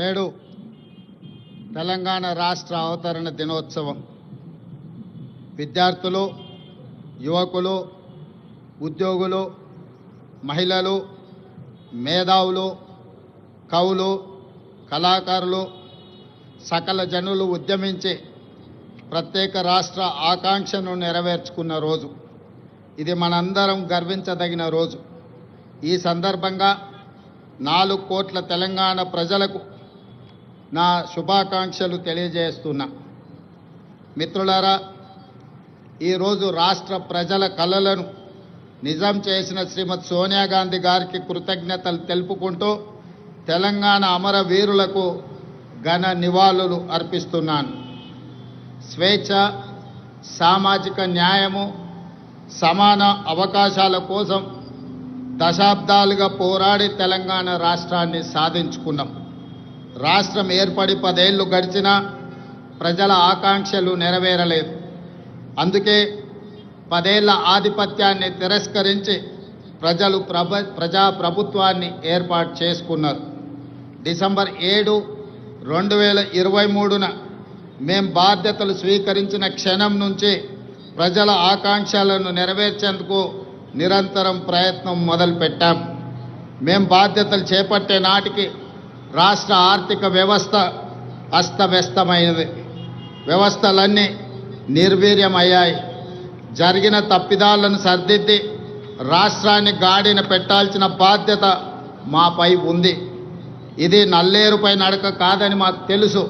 నేడు తెలంగాణ రాష్ట్ర అవతరణ దినోత్సవం. విద్యార్థులు, యువకులు, ఉద్యోగులు, మహిళలు, మేధావులు, కవులు, కళాకారులు, సకల జనులు ఉద్యమించి ప్రత్యేక రాష్ట్ర ఆకాంక్షను నెరవేర్చుకున్న రోజు. ఇది మనందరం గర్వించదగిన రోజు. ఈ సందర్భంగా 4 కోట్ల తెలంగాణ ప్రజలకు నా శుభాకాంక్షలు తెలియజేస్తున్నా. మిత్రులారా, ఈరోజు రాష్ట్ర ప్రజల కలలను నిజం చేసిన శ్రీమతి సోనియా గాంధీ గారికి కృతజ్ఞతలు తెలుపుకుంటూ తెలంగాణ అమరవీరులకు ఘన నివాళులు అర్పిస్తున్నాను. స్వేచ్ఛ, సామాజిక న్యాయము, సమాన అవకాశాల కోసం దశాబ్దాలుగా పోరాడి తెలంగాణ రాష్ట్రాన్ని సాధించుకున్నాం. రాష్ట్రం ఏర్పడి 10 ఏళ్లు గడిచినా ప్రజల ఆకాంక్షలు నెరవేరలేదు. అందుకే 10 ఏళ్ల ఆధిపత్యాన్ని తిరస్కరించి ప్రజలు ప్రజాప్రభుత్వాన్ని ఏర్పాటు చేసుకున్నారు. డిసెంబర్ 7, 2023న మేం బాధ్యతలు స్వీకరించిన క్షణం నుంచి ప్రజల ఆకాంక్షలను నెరవేర్చేందుకు నిరంతరం ప్రయత్నం మొదలుపెట్టాం. మేం బాధ్యతలు చేపట్టే నాటికి రాష్ట్ర ఆర్థిక వ్యవస్థ అస్తవ్యస్తమైనది. వ్యవస్థలన్నీ నిర్వీర్యమయ్యాయి. జరిగిన తప్పిదాలను సరిదిద్ది రాష్ట్రాన్ని గాడిన పెట్టాల్సిన బాధ్యత మాపై ఉంది. ఇది నల్లేరుపై నడక కాదని మాకు తెలుసు.